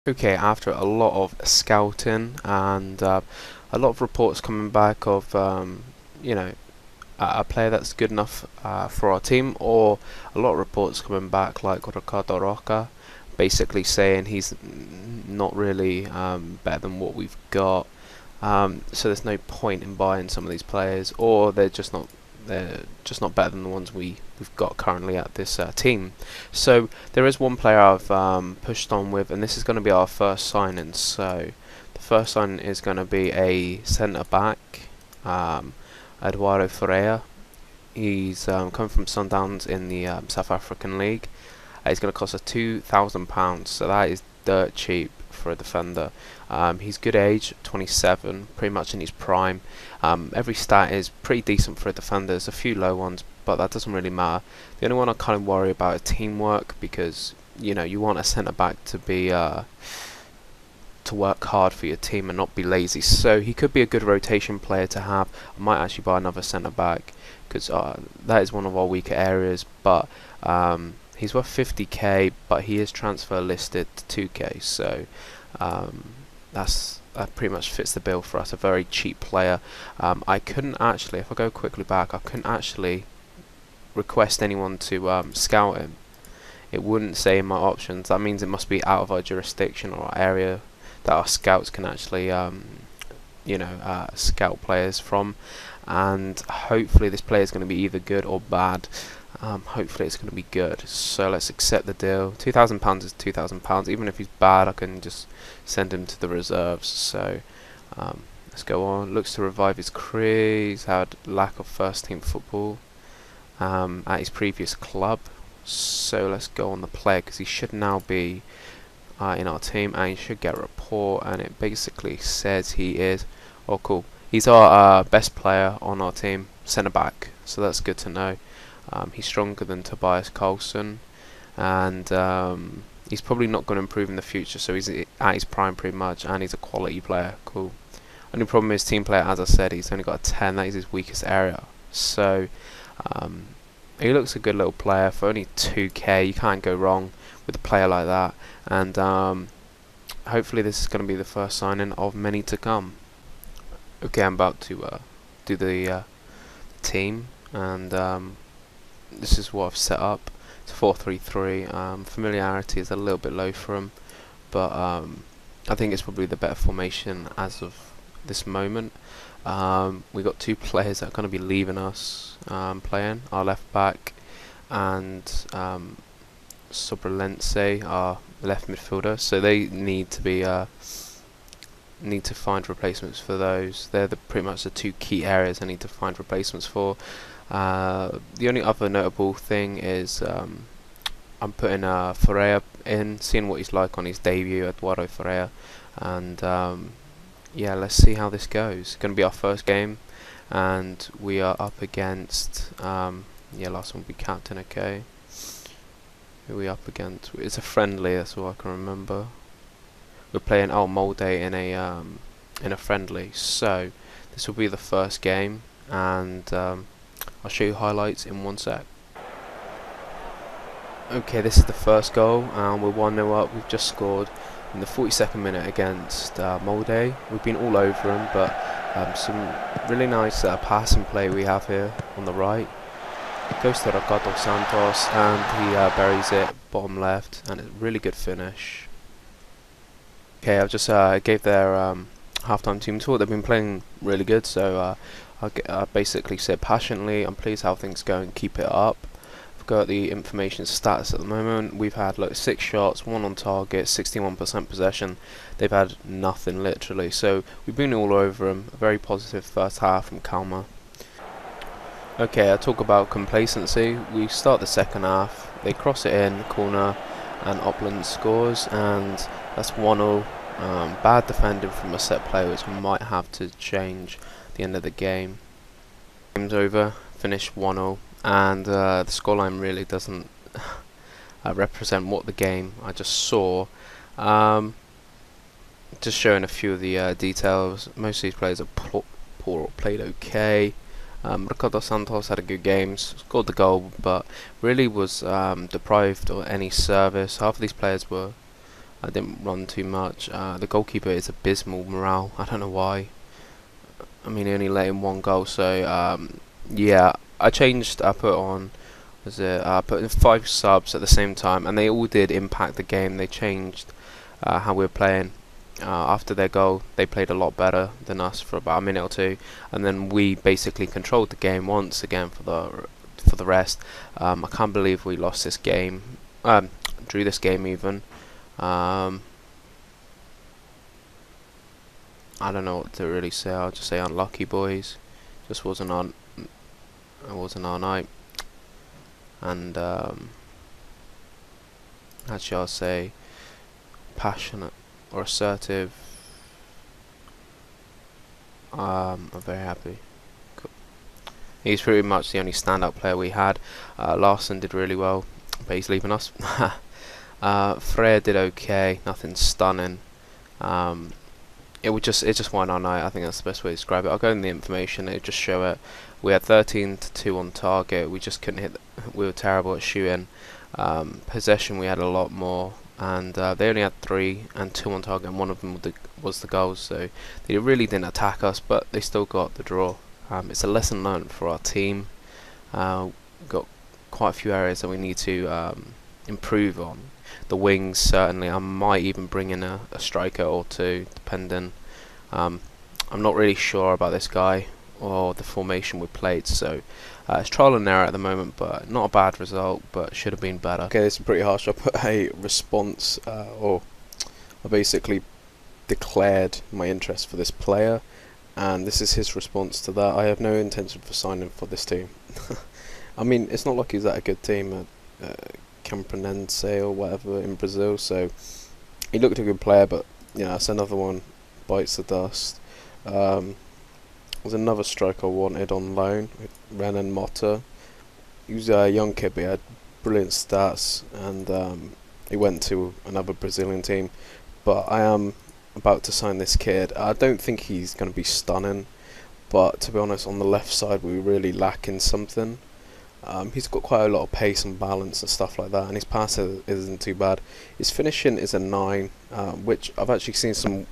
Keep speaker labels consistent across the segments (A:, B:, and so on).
A: Okay, after a lot of scouting and a lot of reports coming back of you know a player that's good enough for our team, or a lot of reports coming back like Ricardo Roca, basically saying he's not really better than what we've got. So there's no point in buying some of these players, or they're just not better than the ones we've got currently at this team. So there is one player I've pushed on with, and this is going to be our first signing. So the first signing is going to be a centre back, Eduardo Ferreira. He's come from Sundowns in the South African League. He's going to cost us £2,000, so that is dirt cheap for a defender. He's good age, 27, pretty much in his prime. Every stat is pretty decent for a defender. There's a few low ones, but that doesn't really matter. The only one I kind of worry about is teamwork, because you want a centre back to be to work hard for your team and not be lazy. So he could be a good rotation player to have. I might actually buy another centre back, because that is one of our weaker areas. But he's worth 50k, but he is transfer listed to 2k, so that pretty much fits the bill for us. A very cheap player. I couldn't actually, if I go quickly back, I couldn't actually request anyone to scout him. It wouldn't say in my options. That means it must be out of our jurisdiction or our area that our scouts can actually scout players from. And hopefully this player is going to be either good or bad. Hopefully it's going to be good, so let's accept the deal. £2,000 is £2,000. Even if he's bad, I can just send him to the reserves. So let's go on. Looks to revive his career. He's had lack of first team football at his previous club, so let's go on the player, because he should now be in our team, and he should get a report, and it basically says he is, oh cool, he's our best player on our team, centre back, so that's good to know. He's stronger than Tobias Carlson, and he's probably not going to improve in the future, so he's at his prime pretty much, and he's a quality player. Cool. Only problem is team player, as I said, he's only got a 10, that is his weakest area. So he looks a good little player for only 2k. You can't go wrong with a player like that, and hopefully this is going to be the first signing of many to come. Okay, I'm about to do the team, and this is what I've set up. It's 4-3-3. Familiarity is a little bit low for him, but I think it's probably the better formation as of this moment. We got two players that are going to be leaving us playing, our left back, and Sobralense, our left midfielder. So they need to find replacements for those. They're pretty much the two key areas I need to find replacements for. The only other notable thing is I'm putting Ferreira in, seeing what he's like on his debut, Eduardo Ferreira, and yeah, let's see how this goes. It's going to be our first game, and we are up against yeah, last one we captain. Okay, who are we up against? It's a friendly, that's all I can remember. We're playing Molde in a friendly, so this will be the first game, and I'll show you highlights in one sec. Okay, this is the first goal, and we're 1-0 up. We've just scored in the 42nd minute against Molde. We've been all over them, but some really nice passing play we have here on the right. Goes to Ricardo Santos, and he buries it bottom left, and it's a really good finish. Okay, I've just gave their halftime team talk. They've been playing really good, so I basically said passionately, I'm pleased how things go and keep it up. I've got the information stats at the moment. We've had 6 shots, 1 on target, 61% possession. They've had nothing literally, so we've been all over them. A very positive first half from Kalmar. Okay, I talk about complacency. We start the second half, they cross it in, corner, and Upland scores, and that's 1-0. Bad defending from a set play, which might have to change at the end of the game. Game's over, finished 1-0, and the scoreline really doesn't represent what the game I just saw. Just showing a few of the details. Most of these players are poor or played okay. Ricardo Santos had a good game, scored the goal, but really was deprived of any service. Half of these players were I didn't run too much. The goalkeeper is abysmal morale. I don't know why. I mean, he only let in 1 goal, so yeah, I changed. I put on, I put in 5 subs at the same time, and they all did impact the game. They changed how we were playing. After their goal, they played a lot better than us for about a minute or two, and then we basically controlled the game once again for the rest. I can't believe we lost this game, drew this game even. I don't know what to really say. I'll just say unlucky, boys. Just wasn't our night. And actually, I'll say passionate or assertive. I'm very happy. Cool. He's pretty much the only standout player we had. Larson did really well, but he's leaving us. Freya did okay, nothing stunning. It just won our night. I think that's the best way to describe it. I'll go in the information. It'll just show it. We had 13-2 on target. We just couldn't hit. We were terrible at shooting. Possession we had a lot more, and they only had 3 and 2 on target, and one of them was the goals. So they really didn't attack us, but they still got the draw. It's a lesson learned for our team. We've got quite a few areas that we need to improve on. The wings, certainly. I might even bring in a striker or two, depending. I'm not really sure about this guy or the formation we played, so it's trial and error at the moment, but not a bad result, but should have been better.
B: Okay, this is pretty harsh. I put a response, or I basically declared my interest for this player, and this is his response to that. I have no intention for signing for this team. I mean, it's not like he's at a good team at Campinense or whatever in Brazil, so he looked a good player, but you know, that's another one bites the dust. There's another striker I wanted on loan, Renan Mota. He was a young kid, but he had brilliant stats, and he went to another Brazilian team. But I am about to sign this kid. I don't think he's going to be stunning, but to be honest, on the left side we really lack in something. He's got quite a lot of pace and balance and stuff like that, and his pass isn't too bad. His finishing is a 9, which I've actually seen some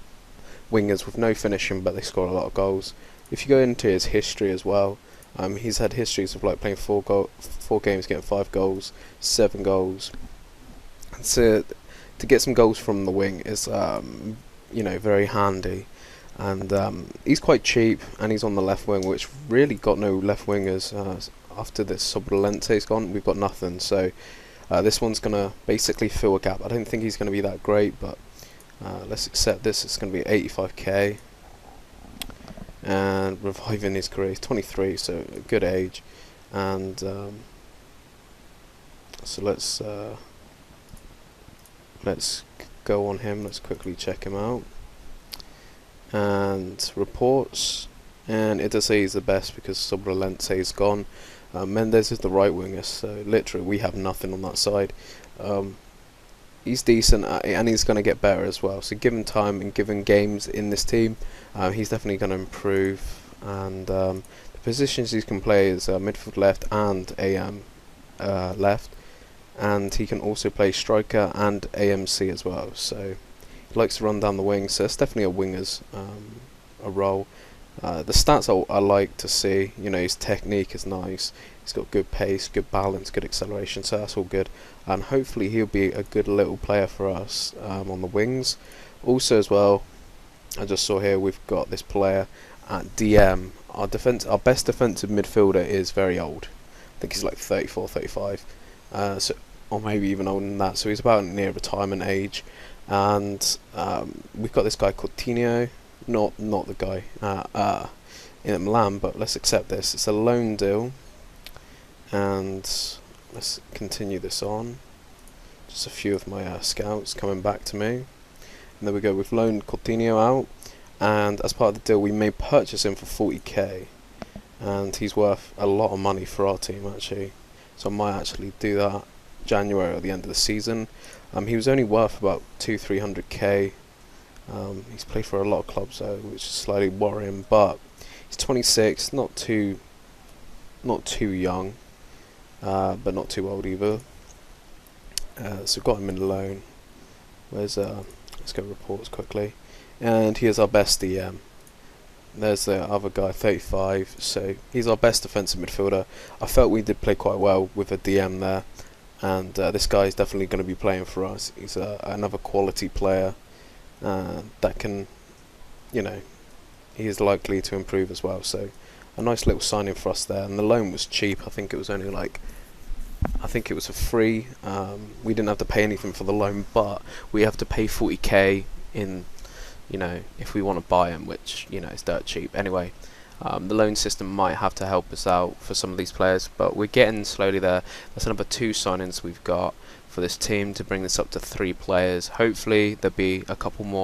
B: wingers with no finishing, but they score a lot of goals. If you go into his history as well, he's had histories of like playing 4 games, getting 5 goals, 7 goals. And so to get some goals from the wing is, you know, very handy. And he's quite cheap, and he's on the left wing, which really got no left wingers. After this Sobrelente's gone, we've got nothing. So this one's gonna basically fill a gap. I don't think he's gonna be that great, but let's accept this. It's gonna be 85k. And reviving his career. He's 23, so a good age. And so let's go on him. Let's quickly check him out. And reports, and it does say he's the best because Sobralente is gone. Mendes is the right winger, so literally we have nothing on that side. He's decent, and he's going to get better as well. So given time and given games in this team, he's definitely going to improve. And the positions he can play is midfield left and AM left, and he can also play striker and AMC as well. So he likes to run down the wing, so it's definitely a winger's a role. The stats I like to see, you know, his technique is nice. He's got good pace, good balance, good acceleration, so that's all good. And hopefully he'll be a good little player for us on the wings. Also as well, I just saw here we've got this player at DM. Our best defensive midfielder is very old. I think he's like 34, 35, so, or maybe even older than that. So he's about near retirement age. And we've got this guy called Tino. Not the guy in Milan, but let's accept this. It's a loan deal, and let's continue this on. Just a few of my scouts coming back to me, and there we go. We've loaned Coutinho out, and as part of the deal, we may purchase him for 40k, and he's worth a lot of money for our team actually. So I might actually do that January or the end of the season. He was only worth about 200-300k. He's played for a lot of clubs though, which is slightly worrying, but he's 26, not too young, but not too old either. So got him in loan, Where's let's go reports quickly, and here's our best DM. There's the other guy, 35. So he's our best defensive midfielder. I felt we did play quite well with a DM there, and this guy is definitely going to be playing for us. He's another quality player that can, you know, he is likely to improve as well. So a nice little signing for us there, and the loan was cheap. I think it was only like, I think it was a free. We didn't have to pay anything for the loan, but we have to pay 40k in, you know, if we want to buy him, which, you know, is dirt cheap. Anyway, the loan system might have to help us out for some of these players, but we're getting slowly there. That's number 2 signings we've got for this team to bring this up to 3 players. Hopefully there'll be a couple more